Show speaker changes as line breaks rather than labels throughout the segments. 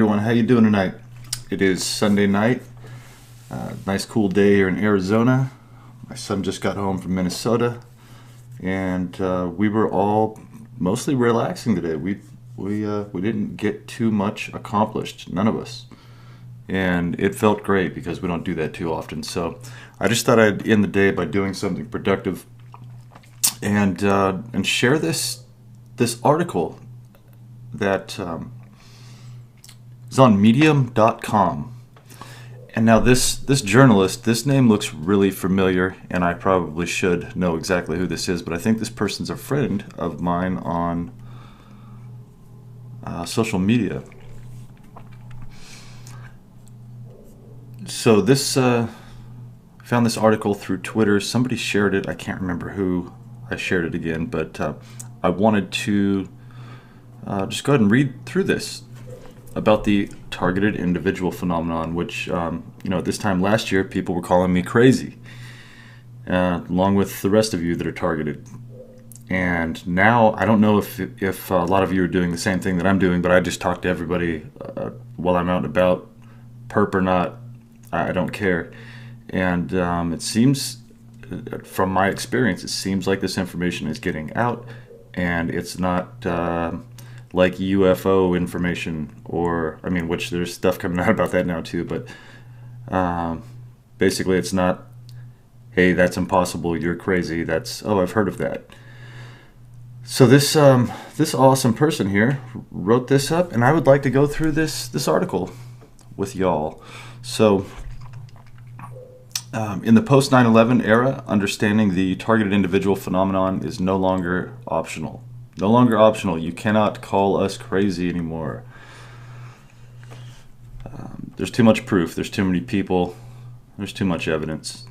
Everyone, how you doing tonight? It is Sunday night. Nice cool day here in Arizona. My son just got home from Minnesota, and we were all mostly relaxing today. We didn't get too much accomplished, none of us, and it felt great because we don't do that too often. So I just thought I'd end the day by doing something productive and share this article that is on Medium.com. And now this journalist, this name looks really familiar, and I probably should know exactly who this is, but I think this person's a friend of mine on social media. So this found this article through Twitter. Somebody shared it. I can't remember who I shared it again, but I wanted to just go ahead and read through this about the targeted individual phenomenon, which, at this time last year, people were calling me crazy, along with the rest of you that are targeted. And now, I don't know if a lot of you are doing the same thing that I'm doing, but I just talk to everybody while I'm out and about, perp or not, I don't care. And it seems, from my experience, it seems like this information is getting out, and it's not like UFO information, or which there's stuff coming out about that now too. But basically, it's not, hey, that's impossible, you're crazy. That's, oh, I've heard of that. So this awesome person here wrote this up, and I would like to go through this article with y'all. So in the post 9/11 era, understanding the targeted individual phenomenon is no longer optional. No longer optional. You cannot call us crazy anymore. There's too much proof. There's too many people. There's too much evidence.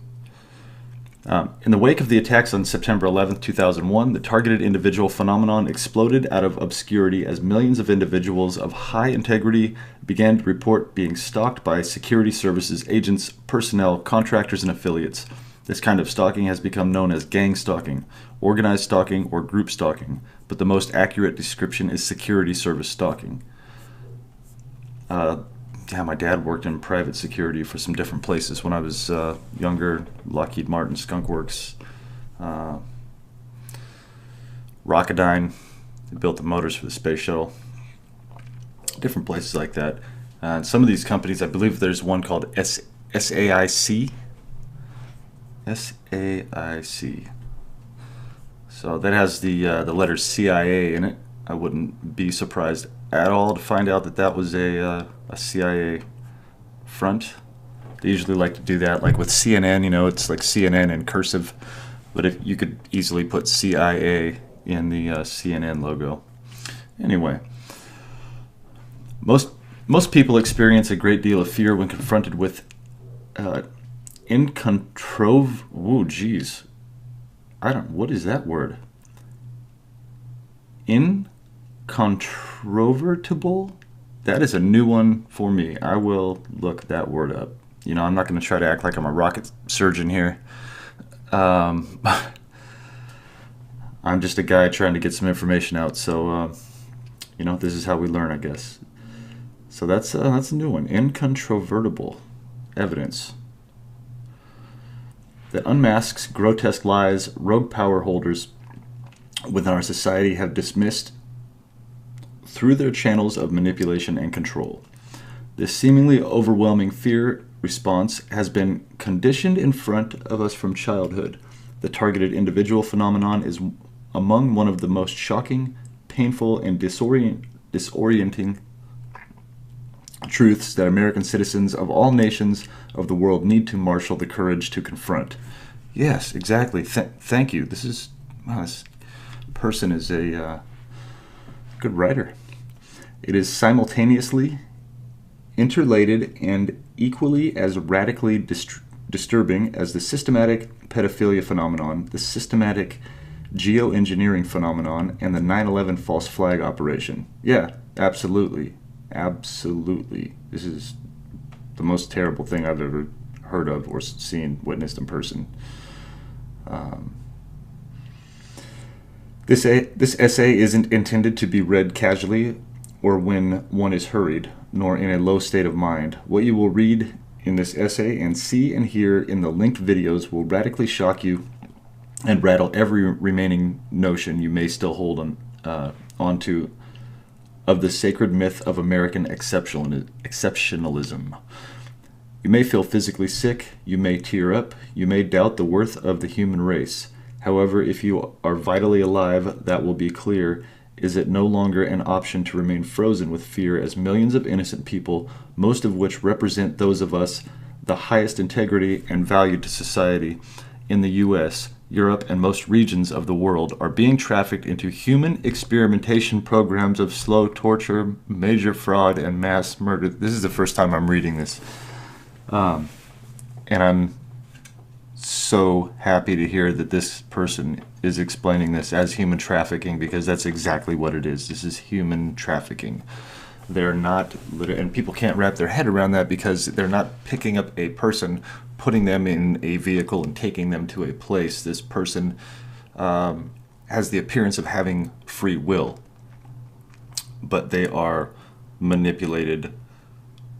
In the wake of the attacks on September 11th, 2001, the targeted individual phenomenon exploded out of obscurity as millions of individuals of high integrity began to report being stalked by security services agents, personnel, contractors, and affiliates. This kind of stalking has become known as gangstalking, organized stalking, or group stalking, but the most accurate description is security service stalking. My dad worked in private security for some different places when I was younger. Lockheed Martin, Skunk Works, Rocketdyne. They built the motors for the space shuttle. Different places like that. Some of these companies, I believe there's one called SAIC. SAIC. So that has the letter CIA in it. I wouldn't be surprised at all to find out that was a CIA front. They usually like to do that, like with CNN. It's like CNN in cursive, but if you could easily put CIA in the CNN logo. Anyway, most people experience a great deal of fear when confronted with what is that word? Incontrovertible? That is a new one for me. I will look that word up. I'm not going to try to act like I'm a rocket surgeon here. I'm just a guy trying to get some information out. So, this is how we learn, I guess. So that's a new one. Incontrovertible evidence that unmasks grotesque lies rogue power holders within our society have dismissed through their channels of manipulation and control. This seemingly overwhelming fear response has been conditioned in front of us from childhood. The targeted individual phenomenon is among one of the most shocking, painful, and disorienting truths that American citizens of all nations of the world need to marshal the courage to confront. Yes, exactly. Thank you. This person is a good writer. It is simultaneously interrelated and equally as radically disturbing as the systematic pedophilia phenomenon, the systematic geoengineering phenomenon, and the 9/11 false flag operation. Yeah, absolutely. Absolutely. This is the most terrible thing I've ever heard of or seen, witnessed in person. This essay isn't intended to be read casually or when one is hurried, nor in a low state of mind. What you will read in this essay and see and hear in the linked videos will radically shock you and rattle every remaining notion you may still hold onto of the sacred myth of American exceptionalism. You may feel physically sick, you may tear up, you may doubt the worth of the human race. However, if you are vitally alive, that will be clear. Is it no longer an option to remain frozen with fear as millions of innocent people, most of which represent those of us the highest integrity and value to society in the U.S., Europe, and most regions of the world, are being trafficked into human experimentation programs of slow torture, major fraud, and mass murder? This is the first time I'm reading this. And I'm so happy to hear that this person is explaining this as human trafficking, because that's exactly what it is. This is human trafficking. They're not, and people can't wrap their head around that, because they're not picking up a person, putting them in a vehicle and taking them to a place. This person has the appearance of having free will, but they are manipulated,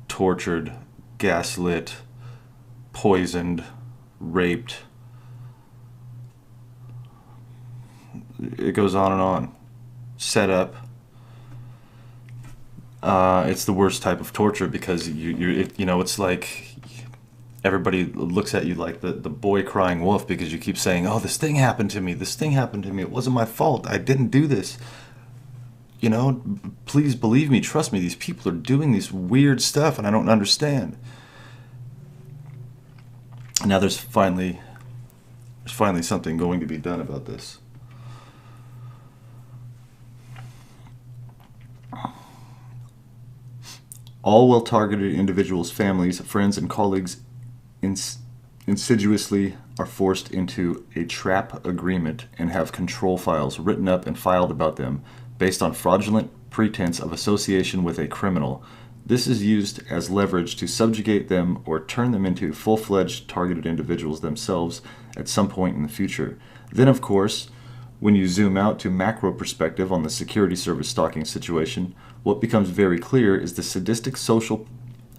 tortured, gaslit, poisoned, raped. It goes on and on. Set up. It's the worst type of torture, because you know, it's like everybody looks at you like the boy crying wolf, because you keep saying, oh, this thing happened to me, this thing happened to me, it wasn't my fault, I didn't do this. You know, please believe me, trust me, these people are doing this weird stuff and I don't understand. Now there's finally something going to be done about this. All well-targeted individuals, families, friends, and colleagues insidiously are forced into a trap agreement and have control files written up and filed about them based on fraudulent pretense of association with a criminal. This is used as leverage to subjugate them or turn them into full-fledged targeted individuals themselves at some point in the future. Then, of course, when you zoom out to macro perspective on the security service stalking situation, what becomes very clear is the sadistic social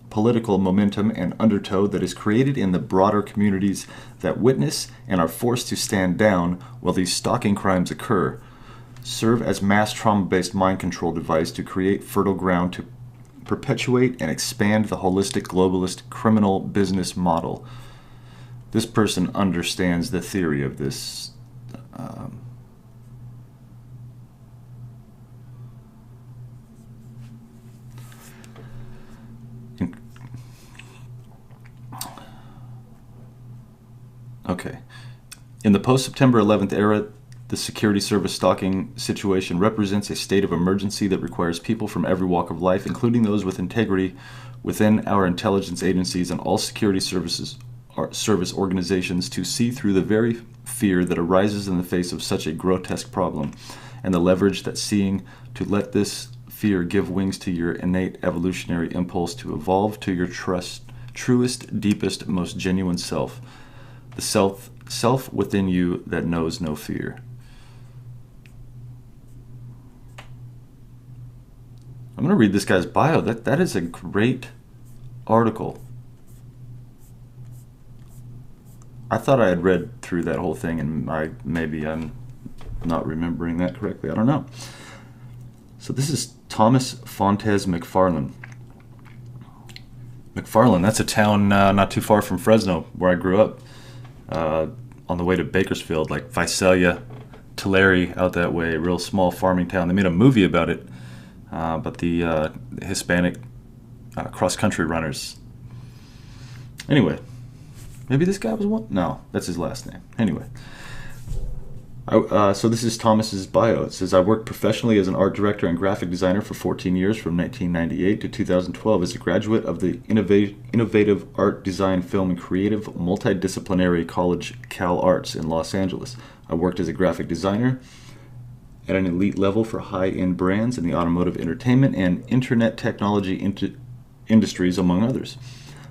political momentum and undertow that is created in the broader communities that witness and are forced to stand down while these stalking crimes occur, serve as mass trauma-based mind control device to create fertile ground to perpetuate and expand the holistic globalist criminal business model. This person understands the theory of this. Okay. In the post-September 11th era, the security service stalking situation represents a state of emergency that requires people from every walk of life, including those with integrity within our intelligence agencies and all security service organizations, to see through the very fear that arises in the face of such a grotesque problem, and the leverage that seeing to let this fear give wings to your innate evolutionary impulse to evolve to your truest, deepest, most genuine self. The self within you that knows no fear. I'm going to read this guy's bio. That is a great article. I thought I had read through that whole thing, and maybe I'm not remembering that correctly. I don't know. So this is Thomas Fontes McFarlane. McFarlane, that's a town not too far from Fresno, where I grew up. On the way to Bakersfield, like Visalia, Tulare, out that way, a real small farming town. They made a movie about it, but the Hispanic cross-country runners. Anyway, maybe this guy was one? No, that's his last name. Anyway, so this is Thomas's bio. It says, I worked professionally as an art director and graphic designer for 14 years from 1998 to 2012 as a graduate of the Innovative Art Design, Film, and Creative Multidisciplinary College Cal Arts in Los Angeles. I worked as a graphic designer at an elite level for high-end brands in the automotive, entertainment, and internet technology industries, among others.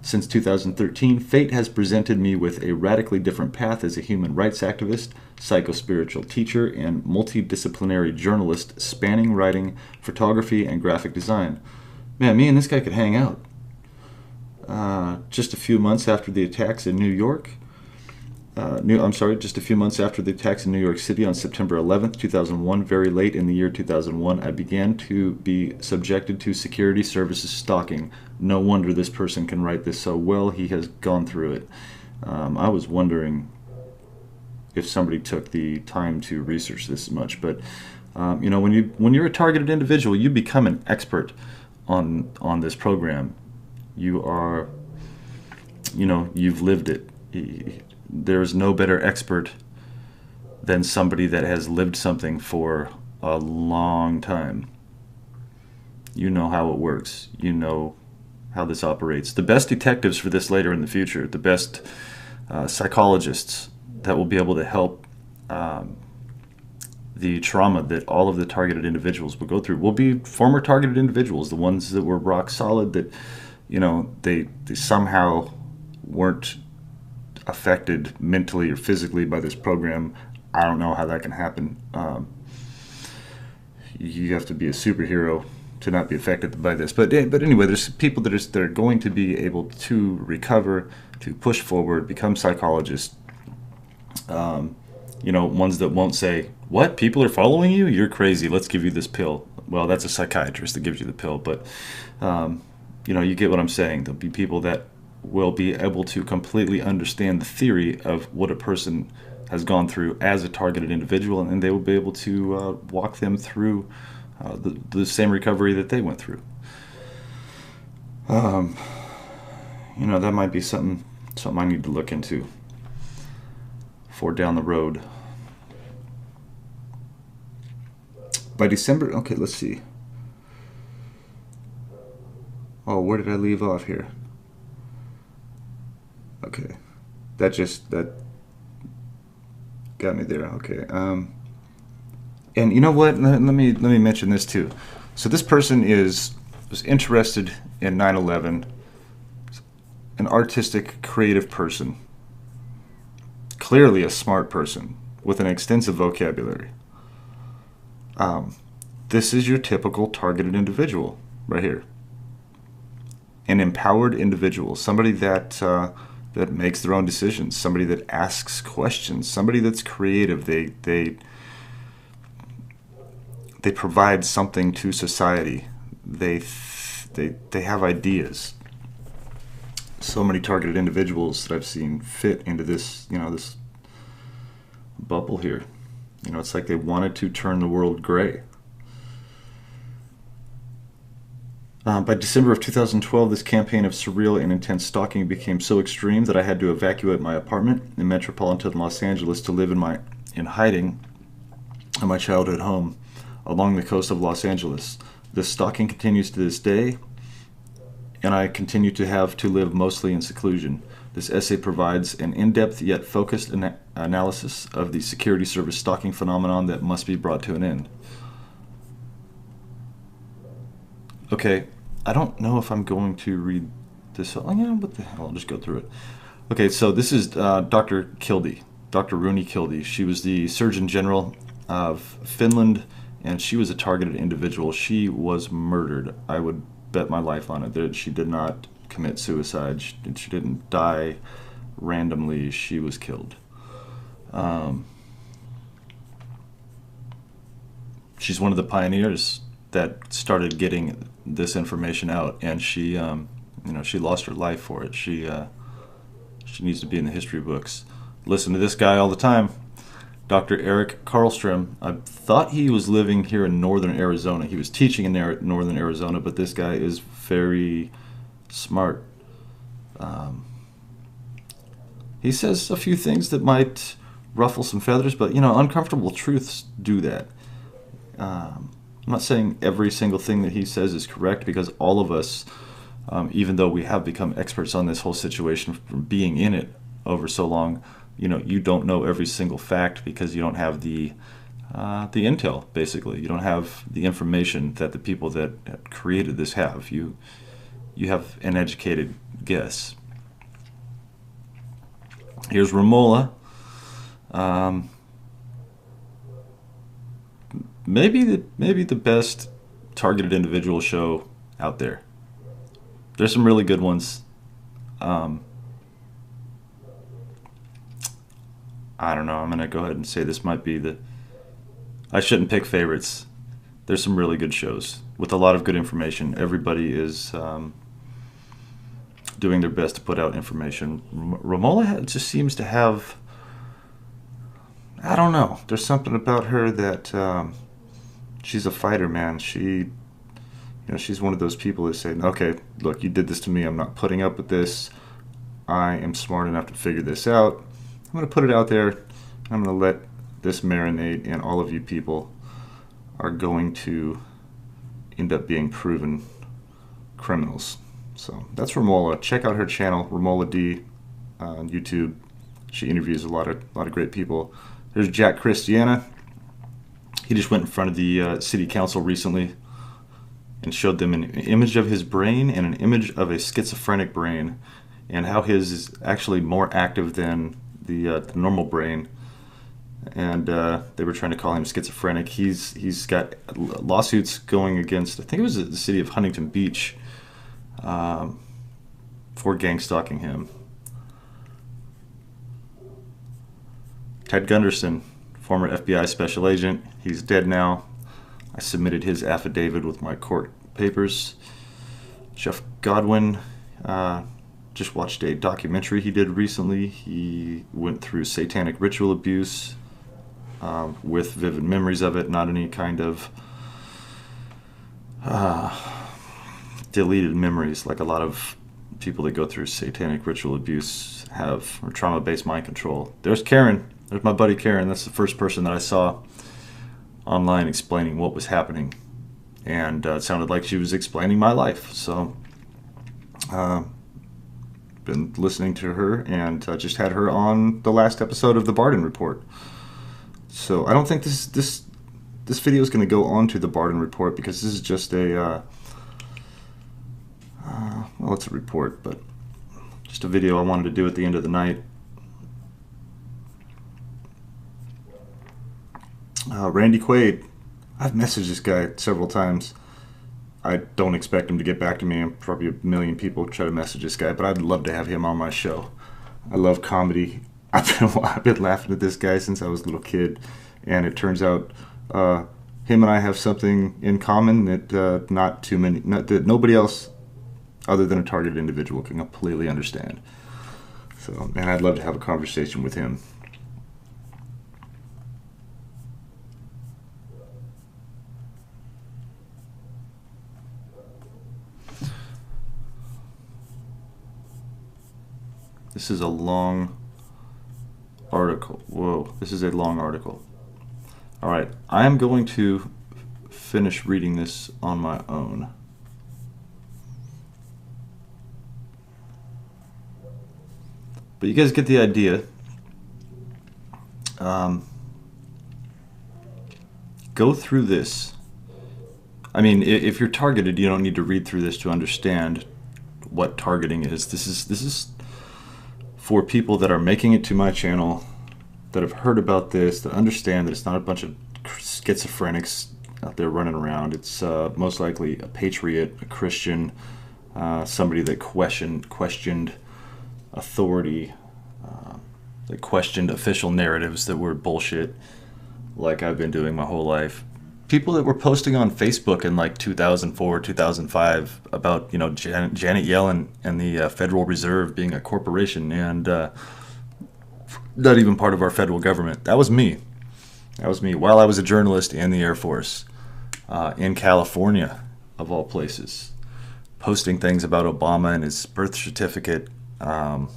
Since 2013, fate has presented me with a radically different path as a human rights activist, psychospiritual teacher, and multidisciplinary journalist spanning writing, photography, and graphic design. Man, me and this guy could hang out. Just a few months after the attacks in New York, just a few months after the attacks in New York City on September 11th, 2001, very late in the year 2001, I began to be subjected to security services stalking. No wonder this person can write this so well. He has gone through it. I was wondering if somebody took the time to research this much, but when you're a targeted individual, you become an expert on this program. You are, you've lived it. There's no better expert than somebody that has lived something for a long time. You know how it works. You know how this operates. The best detectives for this later in the future, the best psychologists that will be able to help the trauma that all of the targeted individuals will go through will be former targeted individuals, the ones that were rock solid, that they somehow weren't affected mentally or physically by this program. I don't know how that can happen. You have to be a superhero to not be affected by this. But anyway, there's people that are going to be able to recover, to push forward, become psychologists. Ones that won't say, "What? People are following you? You're crazy. Let's give you this pill." Well, that's a psychiatrist that gives you the pill. But you get what I'm saying. There'll be people that will be able to completely understand the theory of what a person has gone through as a targeted individual, and they will be able to walk them through the same recovery that they went through. That might be something I need to look into for down the road. By December, okay, let's see. Oh, where did I leave off here? Okay, that got me there. Okay, and you know what? Let me mention this too. So this person was interested in 9/11, an artistic, creative person, clearly a smart person with an extensive vocabulary. This is your typical targeted individual right here. An empowered individual, somebody that makes their own decisions, somebody that asks questions, somebody that's creative. They provide something to society. They have ideas. So many targeted individuals that I've seen fit into this this bubble here. It's like they wanted to turn the world gray. By December of 2012, this campaign of surreal and intense stalking became so extreme that I had to evacuate my apartment in metropolitan Los Angeles to live in hiding in my childhood home along the coast of Los Angeles. This stalking continues to this day, and I continue to have to live mostly in seclusion. This essay provides an in-depth yet focused analysis of the security service stalking phenomenon that must be brought to an end. Okay, I don't know if I'm going to read this. Oh, yeah, what the hell? I'll just go through it. Okay, so this is Dr. Kilde, Dr. Rooney Kilde. She was the Surgeon General of Finland, and she was a targeted individual. She was murdered. I would bet my life on it that she did not commit suicide. She didn't die randomly. She was killed. She's one of the pioneers that started getting this information out, and she lost her life for it. She needs to be in the history books. Listen to this guy all the time, Dr. Eric Karlstrom. I thought he was living here in northern Arizona. He was teaching in northern Arizona, but this guy is very smart. He says a few things that might ruffle some feathers, but uncomfortable truths do that. I'm not saying every single thing that he says is correct, because all of us, even though we have become experts on this whole situation from being in it over so long, you don't know every single fact because you don't have the intel. Basically, you don't have the information that the people that created this have. You have an educated guess. Here's Romola. maybe the best targeted individual show out there. There's some really good ones. Um, I don't know. I'm gonna go ahead and say this might be the. I shouldn't pick favorites. There's some really good shows with a lot of good information. Everybody is doing their best to put out information. Romola just seems to have. I don't know. There's something about her that she's a fighter, man. She's one of those people that say, "Okay, look, you did this to me. I'm not putting up with this. I am smart enough to figure this out. I'm going to put it out there. I'm going to let this marinate, and all of you people are going to end up being proven criminals." So that's Romola. Check out her channel, Romola D, on YouTube. She interviews a lot of great people. There's Jack Christiana. He just went in front of the city council recently and showed them an image of his brain and an image of a schizophrenic brain, and how his is actually more active than the normal brain. And they were trying to call him schizophrenic. He's got lawsuits going against, I think it was the city of Huntington Beach, for gang-stalking him. Ted Gunderson, former FBI special agent, he's dead now. I submitted his affidavit with my court papers. Jeff Godwin, just watched a documentary he did recently. He went through satanic ritual abuse with vivid memories of it, not any kind of deleted memories like a lot of people that go through satanic ritual abuse have, or trauma-based mind control. There's Karen. There's my buddy Karen. That's the first person that I saw online explaining what was happening, and it sounded like she was explaining my life. So been listening to her, and just had her on the last episode of the Barden Report. So I don't think this video is going to go on to the Barden Report, because this is just a well, it's a report, but just a video I wanted to do at the end of the night. Randy Quaid, I've messaged this guy several times. I don't expect him to get back to me. Probably a million people try to message this guy, but I'd love to have him on my show. I love comedy. I've been laughing at this guy since I was a little kid, and it turns out him and I have something in common that that nobody else other than a targeted individual can completely understand. So, and I'd love to have a conversation with him. This is a long article. Whoa, this is a long article. All right, I am going to finish reading this on my own. But you guys get the idea. Go through this. I mean, if you're targeted, you don't need to read through this to understand what targeting is. This is for people that are making it to my channel, that have heard about this, that understand that it's not a bunch of schizophrenics out there running around. It's most likely a patriot, a Christian, somebody that questioned authority, that questioned official narratives that were bullshit, like I've been doing my whole life. People that were posting on Facebook in like 2004, 2005 about, Janet Yellen and the Federal Reserve being a corporation and not even part of our federal government. That was me. That was me while I was a journalist in the Air Force, in California, of all places, posting things about Obama and his birth certificate. Well,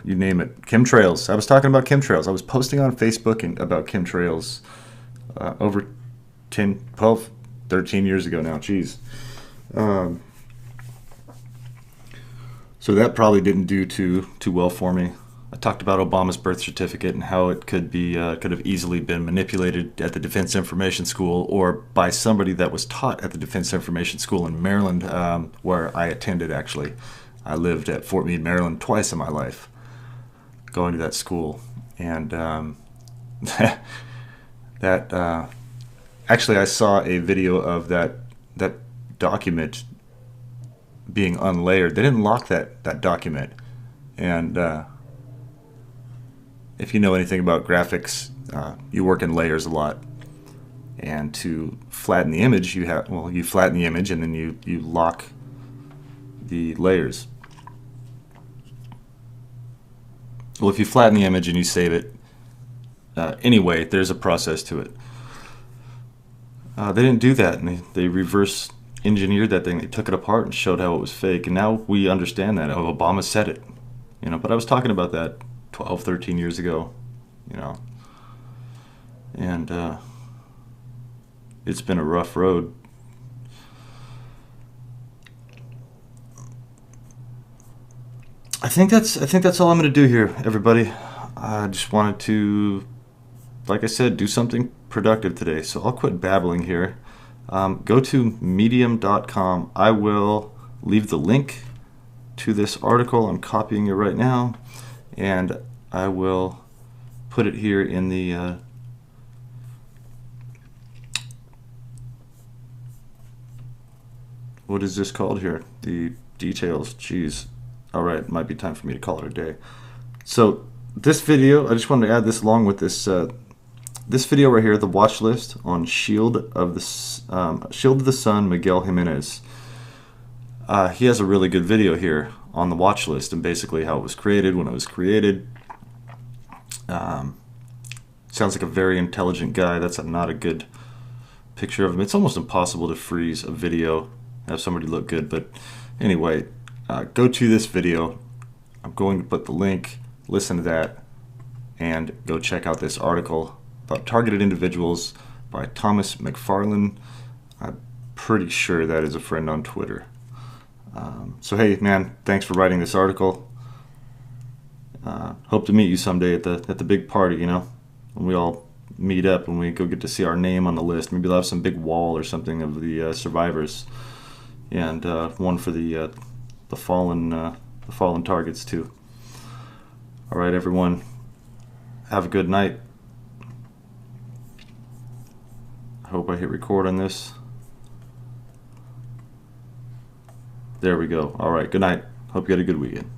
you name it. Chemtrails. I was talking about chemtrails. I was posting on Facebook about chemtrails over 10, 12, 13 years ago now. Jeez. So that probably didn't do too well for me. I talked about Obama's birth certificate and how it could have easily been manipulated at the Defense Information School, or by somebody that was taught at the Defense Information School in Maryland, where I attended, actually. I lived at Fort Meade, Maryland twice in my life, going to that school. And That actually, I saw a video of that document being unlayered. They didn't lock that document, and if you know anything about graphics, you work in layers a lot. And to flatten the image, you flatten the image and then you lock the layers. Well, if you flatten the image and you save it, anyway, there's a process to it. They didn't do that, and they reverse engineered that thing. They took it apart and showed how it was fake, and now we understand that. Oh, Obama said it, but I was talking about that 12, 13 years ago, and it's been a rough road. I think that's all I'm going to do here, everybody. I just wanted to, like I said, do something productive today. So I'll quit babbling here. Go to medium.com. I will leave the link to this article. I'm copying it right now, and I will put it here in the what is this called here? The details. Jeez. All right, might be time for me to call it a day. So this video, I just wanted to add this along with this this video right here, the watch list on Shield of the Sun, Miguel Jimenez. He has a really good video here on the watch list and basically how it was created, when it was created. Sounds like a very intelligent guy. That's not a good picture of him. It's almost impossible to freeze a video, have somebody look good. But anyway, go to this video. I'm going to put the link, listen to that, and go check out this article about targeted individuals by Thomas McFarlane. I'm pretty sure that is a friend on Twitter. So hey, man, thanks for writing this article. Hope to meet you someday at the big party, when we all meet up and we go get to see our name on the list. Maybe they'll have some big wall or something of the survivors, and one for the fallen targets too. All right, everyone, have a good night. I hope I hit record on this. There we go. All right, good night. Hope you had a good weekend.